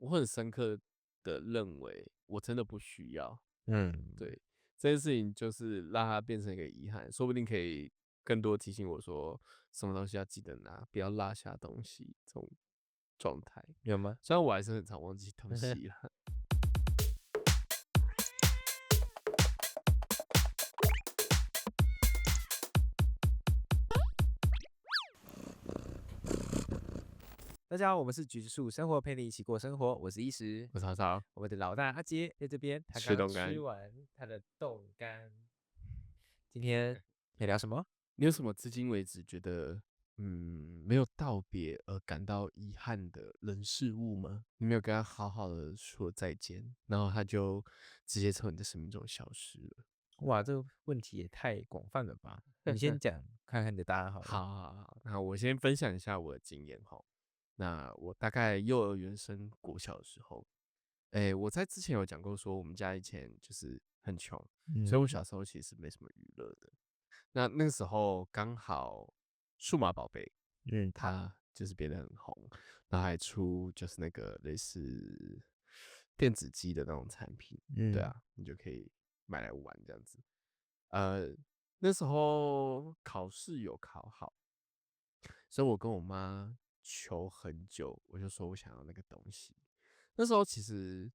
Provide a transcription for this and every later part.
我很深刻的认为我真的不需要。嗯，对，这件事情就是让它变成一个遗憾，说不定可以更多提醒我说什么东西要记得拿，不要落下东西这种状态。有吗？虽然我还是很常忘记东西啦。大家好，我们是橘树生活，陪你一起过生活。我是医师，我查查我们的老大阿杰在这边，他刚吃冻干，吃完他的冻干。今天要聊什么？你有什么至今为止觉得没有道别而感到遗憾的人事物吗？你没有跟他好好的说再见，然后他就直接从你的生命中消失了。哇，这个问题也太广泛了吧？你先讲，看看你的答案好了。好，那我先分享一下我的经验哈。那我大概幼儿园升国小的时候，我在之前有讲过说，我们家以前就是很穷，所以我小时候其实没什么娱乐的。那个时候刚好数码宝贝，它就是变得很红，然后还出就是那个类似电子机的那种产品，对啊，你就可以买来玩这样子。那时候考试有考好，所以我跟我妈求很久，我就说我想要那个东西。那时候其实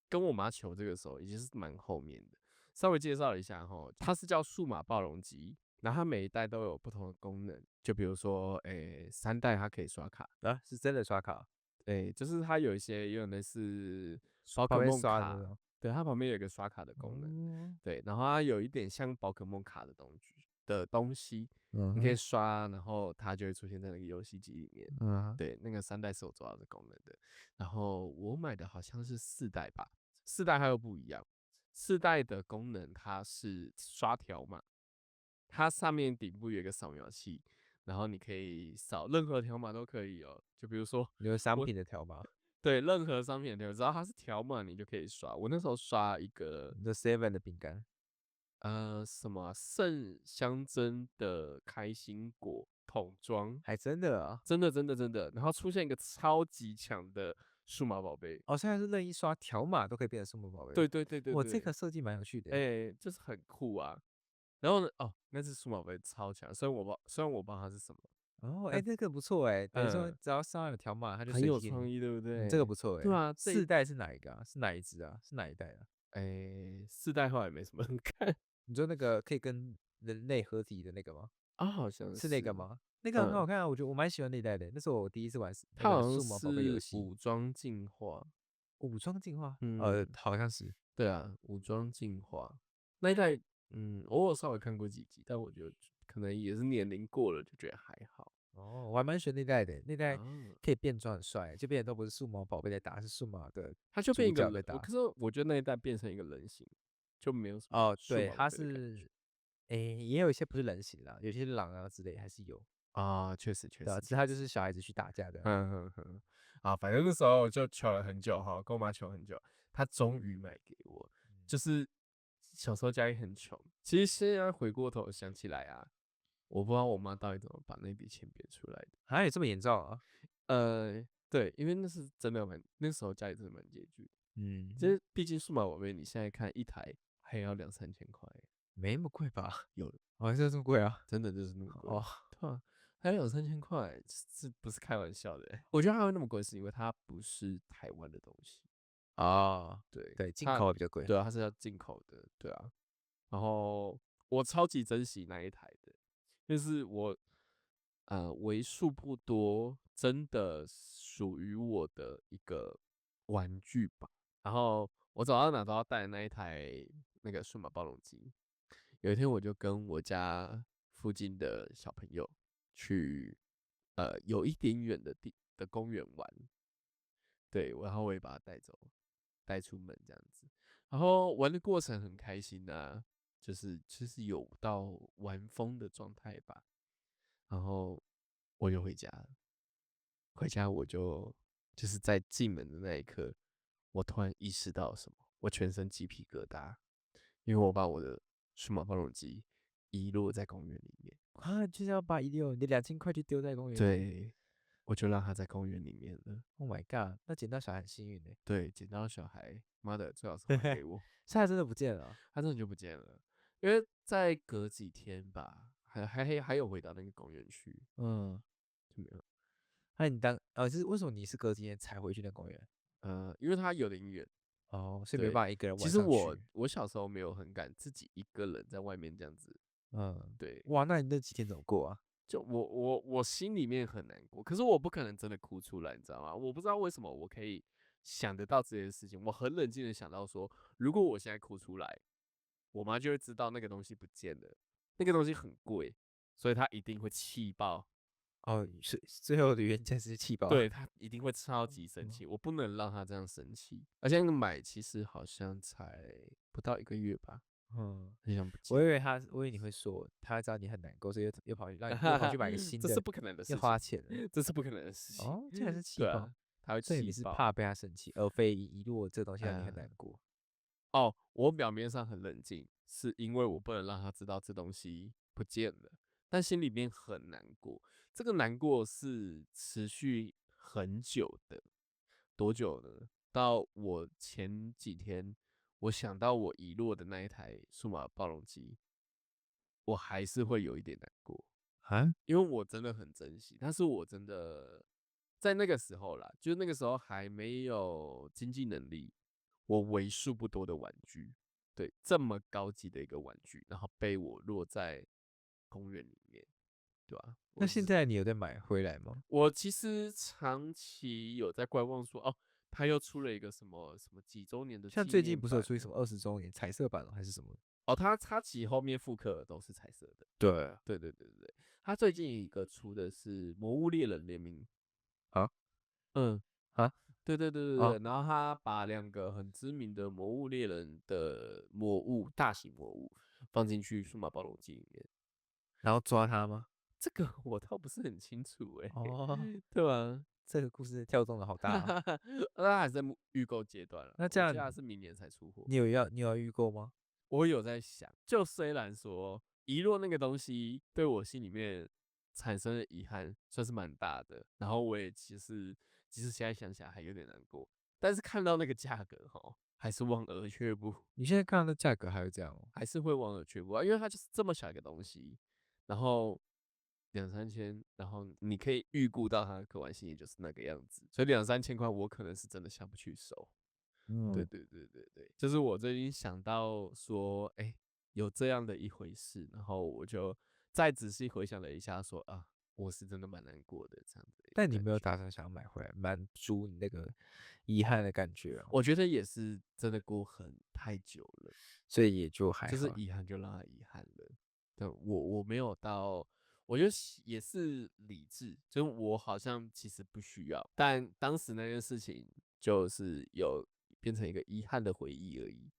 跟我妈求这个时候已经是蛮后面的。稍微介绍一下哈，它是叫数码暴龙机，然后它每一代都有不同的功能，就比如说，3代它可以刷卡啊，是真的刷卡，就是它有一些有点类似宝可旁边梦卡，刷的那种。对，它旁边有一个刷卡的功能，对，然后它有一点像宝可梦卡的东西，你可以刷，然后它就会出现在那个游戏机里面，对，那个3代是有做到这功能的，然后我买的好像是4代吧，4代它又不一样。4代的功能它是刷条码，它上面顶部有一个扫描器，然后你可以扫任何条码都可以哦。就比如说有商品的条码，对任何商品的条码，只要它是条码，你就可以刷。我那时候刷一个The Seven 的饼干，什么圣香珍的开心果桶装，还真的啊。真的真的真的，然后出现一个超级强的数码宝贝，哦，现在是任意刷条码都可以变成数码宝贝。对对对对哇，这对，个设计蛮有趣的耶。就是很酷啊。然后呢，那只数码宝贝超强，虽然我不知道它是什么，哦，但这个不错哎，等于说嗯，只要上面有条码，它就很随机给你。有创意，对不这个对？不错哎。对啊，4代是哪一个啊？是哪一只啊？是哪一代啊？4代后来没什么人看你说那个可以跟人类合体的那个吗？啊，好像是那个是，吗？那个很好嗯，看啊，我觉得我蛮喜欢那一代的。那是我第一次玩那它好像个数码宝贝游是戏。武装进化，武装进化，嗯，好像是。对啊，武装进化那一代，我有稍微看过几集，但我觉得可能也是年龄过了，就觉得还好。哦，我还蛮喜欢那代的，那代啊，可以变装很帅，就变得都不是数码宝贝在打，是数码的它就变主一个人，角在打。可是我觉得那一代变成一个人形，就没有什么哦，对，数码宝它贝的感觉是，也有一些不是人形啦，有些狼啊之类还是有，啊，确实确对啊，实只是它就确实，是小孩子去打架的。反正那时候我就求了很久哈，跟我妈求很久，她终于买给我。就是小时候家里很穷，其实现在回过头想起来啊，我不知道我妈到底怎么把那笔钱变出来的。还有这么严重啊？对，因为那是真的那时候家里真的蛮拮据的。其嗯，实毕竟数码宝贝，你现在看一台还要2、3千块，没那么贵吧？有哦，这么贵啊？真的就是那么贵，哦，对啊，还有2、3千块，这不是开玩笑的我觉得它会那么贵，是因为它不是台湾的东西，哦，对，对，进口比较贵。对啊，它是要进口的，对啊。然后我超级珍惜那一台的，就是我为数不多真的属于我的一个玩具吧。然后我走到哪都要带那一台那个数码暴龙机。有一天我就跟我家附近的小朋友去有一点远的公园玩，对，然后我也把他带走，带出门这样子，然后玩的过程很开心啊，就是其实有到玩疯的状态吧，然后我就回家了，回家就是在进门的那一刻，我突然意识到什么，我全身鸡皮疙瘩，因为我把我的数码暴龙机遗落在公园里面。啊，就是要把你的2000块去丢在公园里。对，我就让他在公园里面了。Oh my god，那捡到小孩很幸运呢。对，捡到小孩，妈的，最好是还给我。现在真的不见了。他真的就不见了，因为再隔几天吧，还有回到那个公园去，嗯，就没有。那你是为什么你是隔几天才回去那公园？因为他有点远。哦，所以没对，办法一个人其实晚上去。我小时候没有很敢自己一个人在外面这样子。嗯，对，哇，那你那几天怎么过啊？就我心里面很难过，可是我不可能真的哭出来，你知道吗？我不知道为什么我可以想得到这件事情，我很冷静的想到说，如果我现在哭出来，我妈就会知道那个东西不见了，那个东西很贵，所以她一定会气爆。哦，是最后的原件是气爆。对，她一定会超级生嗯气，我不能让她这样生气。而且那个买其实好像才不到1个月吧，嗯，很想不见。我以为你会说他知道你很难过，所以又跑去买个新的，这是不可能的又事情，花钱了。这是不可能的事情。哦，竟然是气爆，对啊，她会所以你气爆。是怕被他生气，而非遗落这个东西让你很难过。哦，我表面上很冷静，是因为我不能让他知道这东西不见了，但心里面很难过。这个难过是持续很久的，多久呢？到我前几天，我想到我遗落的那一台数码暴龙机，我还是会有一点难过，啊？因为我真的很珍惜，但是我真的在那个时候啦，就是那个时候还没有经济能力，我为数不多的玩具，对，这么高级的一个玩具，然后被我落在公园里面，对吧、那现在你有在买回来吗？我其实长期有在观望说，哦，他又出了一个什么什么几周年的纪像最近念版。不是有出什么20周年彩色版还是什么？哦，他其实后面复刻的都是彩色的。对对对对对，他最近一个出的是《魔物猎人联名》。啊嗯，啊对对对对啊！对，然后他把2个很知名的魔物猎人的魔物，大型魔物放进去数码暴龙机里面。然后抓他吗？这个我倒不是很清楚哦，对吧？这个故事跳动的好大啊。那还在预购阶段了，那这样我记得他是明年才出货。你有预购吗？我有在想，就虽然说遗落那个东西对我心里面产生的遗憾算是蛮大的，然后我也其实现在想起来还有点难过，但是看到那个价格哈，还是望而却步，你现在看到的价格还会这样哦？还是会望而却步啊，因为它就是这么小一个东西，然后2、3千，然后你可以预估到它的可玩性也就是那个样子，所以2、3千块我可能是真的下不去手。对嗯，对对对对，就是我最近想到说，哎、有这样的一回事，然后我就再仔细回想了一下说，啊，我是真的蛮难过的这样子的一个但你没有感觉。打算想要买回来，满足你那个遗憾的感觉哦，我觉得也是真的过太久了，所以也就还就是好。遗憾就让它遗憾了。但我没有到，我觉得也是理智，就是我好像其实不需要，但当时那件事情就是有变成一个遗憾的回忆而已。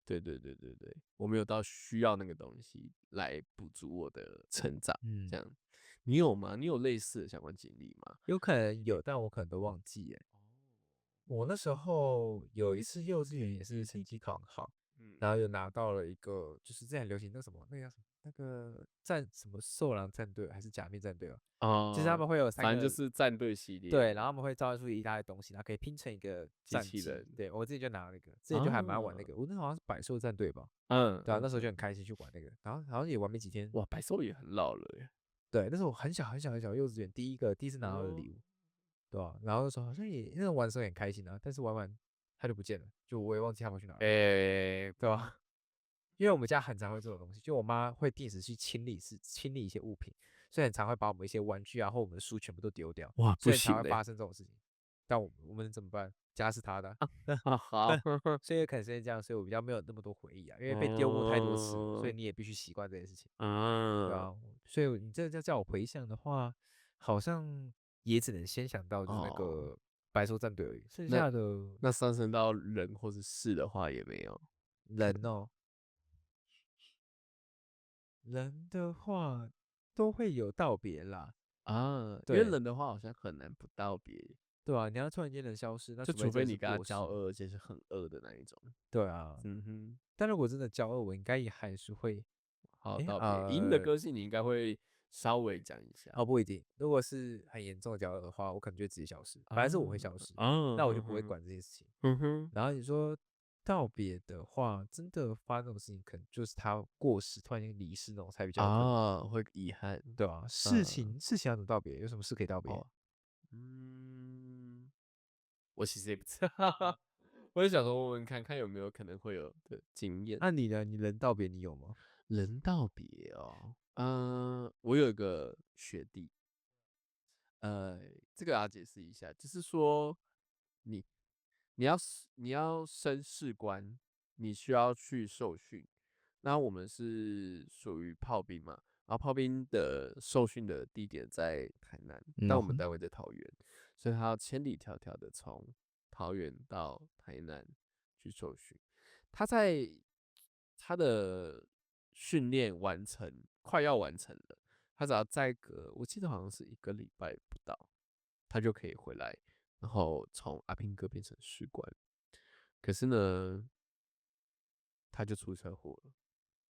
对对对对对，我没有到需要那个东西来补足我的成长，这嗯，样。你有吗？你有类似的相关经历吗？有可能有，但我可能都忘记耶。我那时候有一次幼稚园也是成绩考很好，嗯，然后有拿到了一个，就是之前流行那个什么，那个叫什么，那个什么兽狼战队还是假面战队哦，就是他们会有三个，反正就是战队系列对，的然后他们会召唤出一大堆东西，然后可以拼成一个机战绩。器人对，我自己就拿了那个，之前就还蛮玩那啊，个，我那好像是百兽战队吧，对啊，那时候就嗯嗯嗯，很开心去玩那个，然后好像也玩没几天，哇，百兽也很老了耶。对，那是我很小很小很小幼稚园第一次拿到的哦，礼物，对吧、然后那时候好像也那时候玩的时候也很开心啊，但是玩完它就不见了，就我也忘记他们去哪了，对吧、因为我们家很常会这种东西，就我妈会定时去清理一些物品，所以很常会把我们一些玩具啊或我们的书全部都丢掉，哇，不所以才行嘞。会发生这种事情。但我们能怎么办？家是他的啊，啊，好，所以可能是因为这样，所以我比较没有那么多回忆啊，因为被丢过太多次了，所以嗯你也必须习惯这件事情。对嗯，啊，所以你这叫我回想的话，好像也只能先想到就是那哦，个白手战队而已，剩那下的那上升到人或是事的话也没有人哦，人的话都会有道别啦，啊，因为对人的话好像很难不道别。对啊，你要突然间人消失，那就除非真的是除非你跟他过世，交恶，而且是很恶的那一种。对啊，嗯哼，但如果真的交恶，我应该也还是会，好诶道别。以你的个性，你应该会稍微讲一下哦，不一定。如果是很严重的交恶的话，我可能就会直接消失。反正是我会消失，啊，那我就不会管这些事情。嗯哼，然后你说道别的话，真的发生这种事情，可能就是他过世，突然间离世那种才比较有可能，会遗憾，对吧、事情要怎么道别？有什么事可以道别？哦，嗯，我其实也不知道，我也想说问问看看有没有可能会有的经验。那你呢？你人道别你有吗？人道别哦，我有一个学弟，呃，这个要解释一下，就是说你你要升士官，你需要去受训。那我们是属于炮兵嘛，然后炮兵的受训的地点在台南，但然后我们单位在桃园，所以他要千里迢迢的从桃园到台南去受训。他在他的训练完成，快要完成了，他只要再隔，我记得好像是1个礼拜不到，他就可以回来，然后从阿兵哥变成士官。可是呢，他就出车祸了。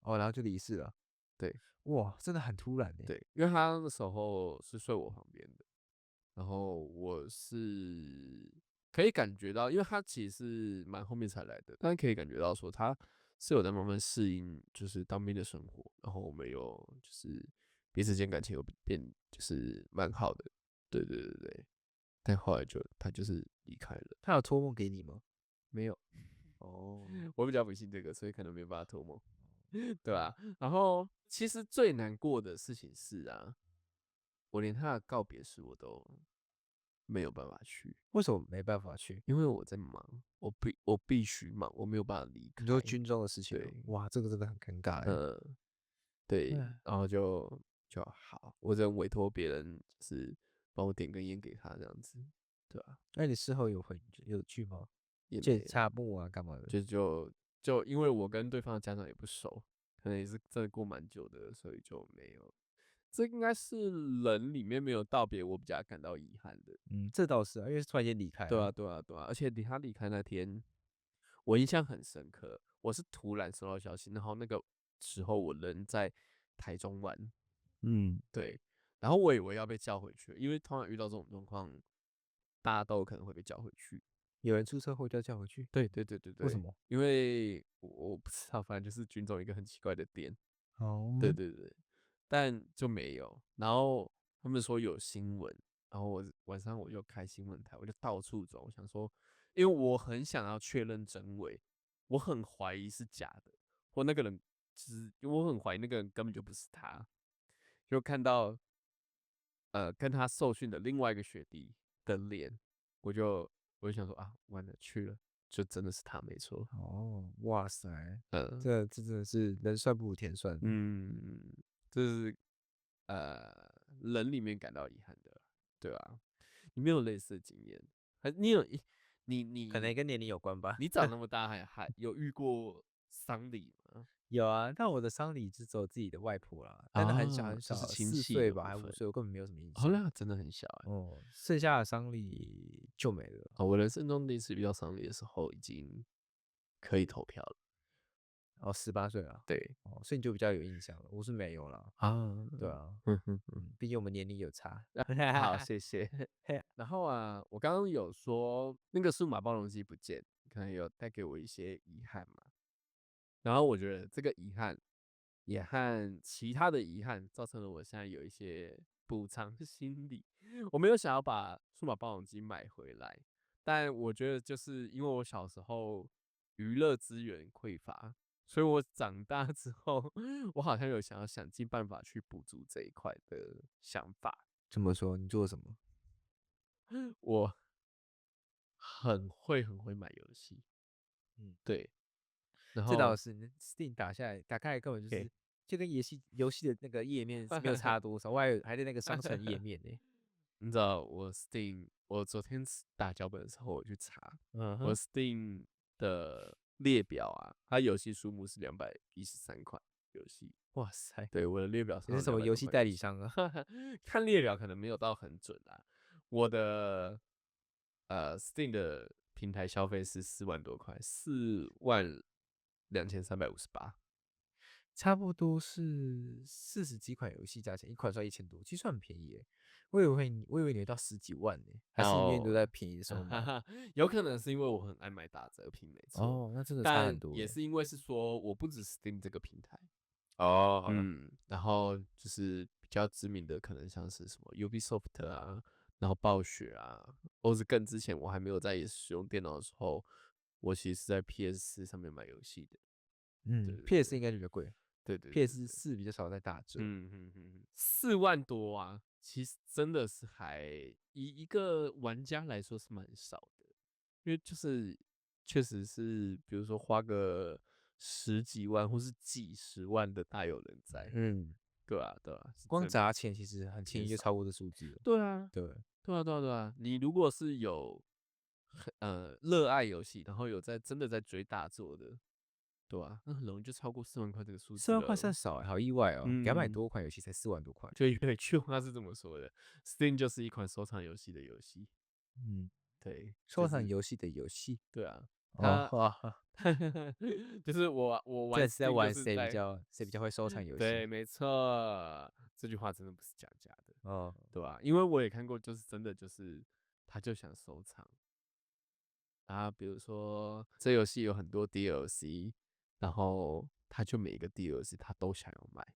哦，然后就离世了。对哇，真的很突然呢。对，因为他那时候是睡我旁边的，然后我是可以感觉到，因为他其实是蛮后面才来的，但是可以感觉到说他是有在慢慢适应，就是当兵的生活，然后我们有就是彼此间感情有变，就是蛮好的，对对对对。但后来他就是离开了，他有托梦给你吗？没有，哦，我比较不信这个，所以可能没有办法托梦，对吧、然后其实最难过的事情是啊，我连他的告别式我都没有办法去，为什么没办法去？因为我在忙，我必须忙，我没有办法离开。你说军中的事情哦，对，哇，这个真的很尴尬哎。呃，对，哎，然后就好，我只能委托别人，就是帮我点根烟给他这样子，对吧、那你事后有去吗？检也没有，查墓啊，干嘛的？就因为我跟对方的家长也不熟，可能也是真的过蛮久的，所以就没有。这应该是人里面没有道别，我比较感到遗憾的。嗯，这倒是啊，因为是突然间离开对啊，啊。对啊，对啊，而且他离开那天，我印象很深刻。我是突然收到消息，然后那个时候我人在台中玩，嗯，对，然后我以为要被叫回去，因为通常遇到这种状况，大家都有可能会被叫回去。有人出车祸就要叫回去，对对对对对，为什么？因为我不知道，反正就是军中一个很奇怪的点。对哦，对对，但就没有。然后他们说有新闻，然后我晚上我就开新闻台，我就到处走，我想说，因为我很想要确认真伪，我很怀疑是假的，或那个人就是我很怀疑那个人根本就不是他，就看到跟他受训的另外一个学弟的脸，我就我就想说啊，完了去了，就真的是他没错，哦，哇塞，嗯。这真的是人算不如天算。嗯，这是呃人里面感到遗憾的，对吧、你没有类似的经验，还你有一你你可能也跟年龄有关吧。你长那么大还有遇过丧礼吗？有啊，但我的丧礼只走自己的外婆啦，但是很小啊，很小，就是亲戚4岁吧，的部分。还5岁，我根本没有什么印哦，象。那真的很小哎、哦，剩下的丧礼就没了。哦，我人生中第一次遇到丧礼的时候，已经可以投票了。哦，18岁了。对哦，所以你就比较有印象了，我是没有啦。啊，对啊，嗯哼哼，毕竟我们年龄有差。好，谢谢。然后啊，我刚刚有说那个数码暴龙机不见，可能有带给我一些遗憾嘛。然后我觉得这个遗憾也和其他的遗憾造成了我现在有一些补偿心理。我没有想要把数码暴龙机买回来，但我觉得就是因为我小时候娱乐资源匮乏，所以我长大之后，我好像有想尽办法去补足这一块的想法。这么说，你做什么？我很会买游戏，嗯，对，然后这倒是你 Steam 打开来根本就给是就跟游戏的那个页面是没有差多少，我还在那个商城页面呢。你知道我 Steam，我昨天打脚本的时候我去查，我 嗯哼，Steam 的列表啊，它游戏数目是213款游戏，哇塞，对，我的列表你是上有200什么游戏代多款游戏，理商啊？看列表可能没有到很准啦。我的Steam 的平台消费是4万多块，42358。差不多是40几款游戏加起来，一款算1000多，其实算很便宜耶。我以为你会到10几万呢，还是因为你都在便宜的时候买？有可能是因为我很爱买打折品，没错，哦，那真的差很但多耶。也是因为是说我不止 Steam 这个平台，哦，好了，然后就是比较知名的，可能像是什么 Ubisoft 啊，然后暴雪啊，或是更之前我还没有在使用电脑的时候，我其实是在 PS4上面买游戏的。对对，PS 对应该比较贵对对对对，，PS4比较少在打折。4万多啊，其实真的是还以一个玩家来说是蛮少的，因为就是确实是，比如说花个十几万或是几十万的大有人在，嗯，对啊对啊，是光真的砸钱其实很轻易就偏少。超过这数字了。对啊，对，对啊，对啊，对啊，你如果是有热爱游戏，然后有真的在追大作的，对啊，那很容易就超过4万块这个数字4万块算了。少欸，好意外哦，给他买嗯，多款游戏才4万多块。就有一句话是这么说的：Steam 就是一款收藏游戏的游戏。嗯，对，就收藏是游戏的游戏。对啊，哦，它哈，就是我玩 这是在 Steam 就玩是在谁比较会收藏游戏。对，没错，这句话真的不是讲假的，哦，对吧、因为我也看过，就是真的就是他就想收藏。啊，比如说这游戏有很多 DLC，然后他就每一个 DLC 他都想要买，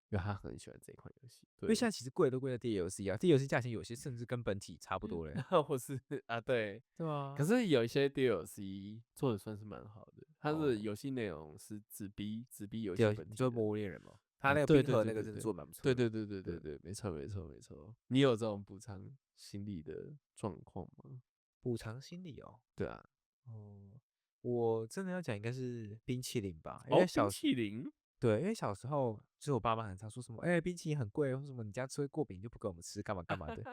因为他很喜欢这款游戏。对，因为现在其实贵都贵在 DLC 啊，DLC 价钱有些甚至跟本体差不多嘞。或是啊对，对啊，可是有一些 DLC 做的算是蛮好的，它的哦，游戏内容是纸逼游戏对，你说本体的。魔物猎人嘛，他那个对对冰河那个对对对真的做的蛮不错的。对对对对对对，对，没错没错没错。你有这种补偿心理的状况吗？补偿心理哦。对啊，哦，我真的要讲应该是冰淇淋吧，因哦，冰为淇淋对，因为小时候就是我爸妈很常说什么，哎、冰淇淋很贵，或什么你家吃会过敏就不给我们吃，干嘛干嘛的，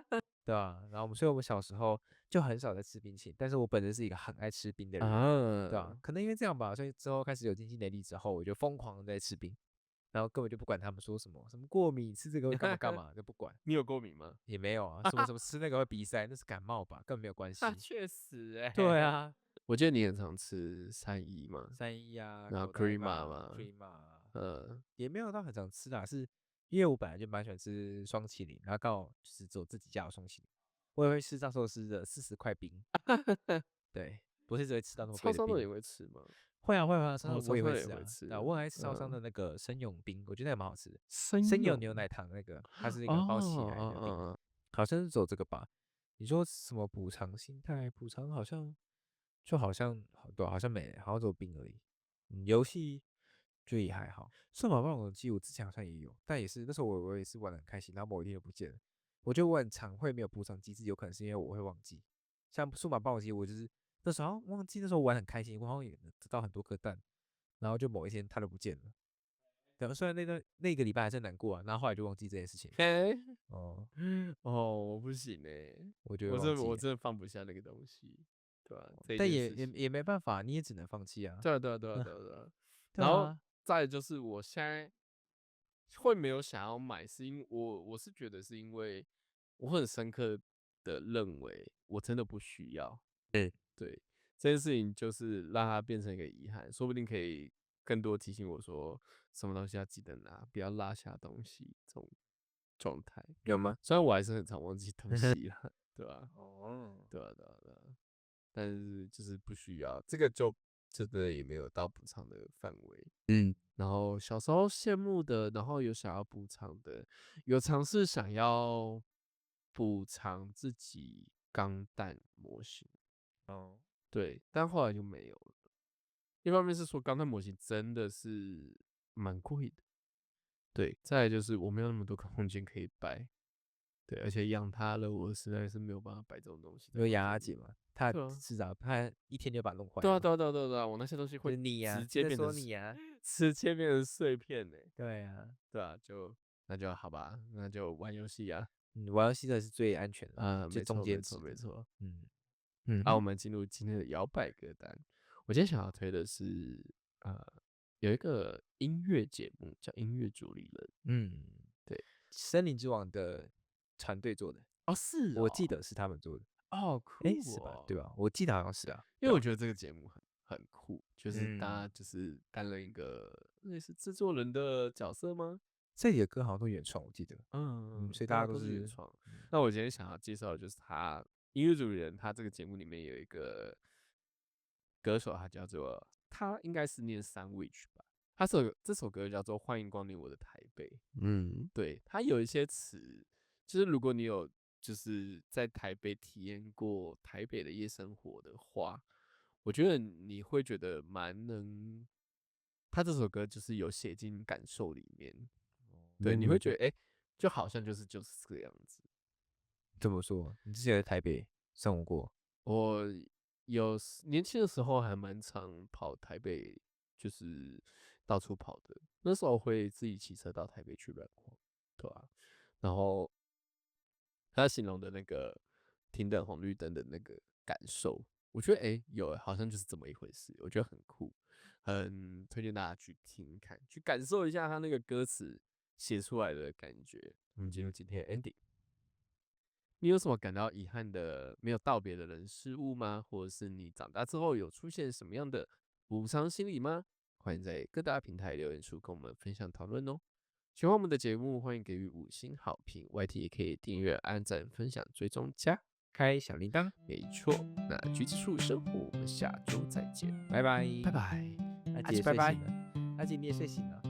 对吧、然后所以我们小时候就很少在吃冰淇淋，但是我本身是一个很爱吃冰的人，对吧、啊，可能因为这样吧，所以之后开始有经济能力之后，我就疯狂地在吃冰，然后根本就不管他们说什么过敏，吃这个会干嘛干嘛，就不管，你有过敏吗？也没有啊，什么吃那个会鼻塞，那是感冒吧，根本没有关系。确实对啊，我记得你很常吃3一嘛，3一啊，然后 狗带 Crema 吧嘛，，cream 啊，呃，也没有到很常吃啦，是因为我本来就蛮喜欢吃双麒麟，然后刚好就是只有自己家有双麒麟，我也会吃藏寿司的40块冰，对，不是只会吃到那么贵的冰。超商的也会吃吗？会啊会啊，烧哦，我超商也也会吃啊，会吃，对啊，我很爱吃烧伤的那个生永冰，我觉得也蛮好吃的，生生有牛勇奶糖那个，它是一哦个包起来的冰，哦好像是走这个吧。你说什么补偿心态？补偿好像好像对啊，好像没了，好像只有冰而已。游戏就也还好。数码暴龙机我之前好像也有，但也是那时候我也是玩的很开心，然后某一天就不见了。我觉得我很常会没有补偿机制，有可能是因为我会忘记。像数码暴龙机，我就是那时候好像忘记那时候玩很开心，我好像也得到很多颗蛋，然后就某一天它就不见了。对啊，虽然那个礼拜还是很难过啊，然后后来就忘记这件事情。嘿，哦，哦，我不行我就会我忘记了，我真的放不下那个东西，对吧、这但件事情，也没办法，你也只能放弃啊。对啊对啊对啊对啊对啊。然后对啊，再来就是我现在会没有想要买，是因为我是觉得是因为我很深刻的认为我真的不需要。对，这件事情就是让它变成一个遗憾，说不定可以更多提醒我说什么东西要记得拿，不要落下东西这种状态。有吗？虽然我还是很常忘记东西啦，对吧、哦，对啊，对啊，对啊，但是就是不需要，这个就真的也没有到补偿的范围。嗯，然后小时候羡慕的，然后有想要补偿的，有尝试想要补偿自己钢弹模型，哦，对，但后来就没有了。一方面是说钢弹模型真的是蛮贵的，对，再来就是我没有那么多空间可以摆，对，而且养它了，我实在是没有办法摆这种东西在有房间里。雅雅姐嘛，她对啊，是啊，她一天就把它弄坏对啊，了嘛。对啊，对啊，对啊，对啊我那些东西会就是你呀、直就在接变成说你呀、直接变成碎片呢、对呀、对啊，那就好吧，那就玩游戏啊，玩游戏的是最安全的，最没错，没错，中间值的。没错。嗯啊，我嗯哼，们进入今天的摇摆歌单。我今天想要推的是，呃，有一个音乐节目叫《音乐主理人》。嗯，对，森林之王的团队做的，哦，是哦，我记得是他们做的。哦，哎，酷是吧？对哦，吧？我记得好像是啊，对吧？因为我觉得这个节目很很酷，就是大家嗯，就是担任一个类似制作人的角色吗？这里的歌好像都原创，我记得。所以大对啊，家都都是原是，创。嗯，那我今天想要介绍的就是他音乐主理人，他这个节目里面有一个歌手，他应该是念 Sandwich 吧，这首歌叫做《欢迎光临我的台北》。嗯，对，它有一些词，就是如果你有就是在台北体验过台北的夜生活的话，我觉得你会觉得蛮能，他这首歌就是有写进感受里面，对，你会那你觉得就好像就是这个样子。怎么说？你之前在台北生活过？我年轻的时候还蛮常跑台北，就是到处跑的。那时候会自己骑车到台北去乱晃，对啊。然后他形容的那个停等红绿灯的那个感受，我觉得好像就是这么一回事，我觉得很酷，很推荐大家去听听看，去感受一下他那个歌词写出来的感觉。我们进入今天的 ending。你有什么感到遗憾的、没有道别的人事物吗？或者是你长大之后有出现什么样的补偿心理吗？欢迎在各大平台留言处跟我们分享讨论哦。喜欢我们的节目，欢迎给予5星好评，YT 也可以订阅、按赞、分享、追踪加。开小铃铛，没错，那橘子树生活，我们下周再见，拜拜。拜拜，阿阿吉拜拜。杰睡醒了，阿杰你也睡醒了。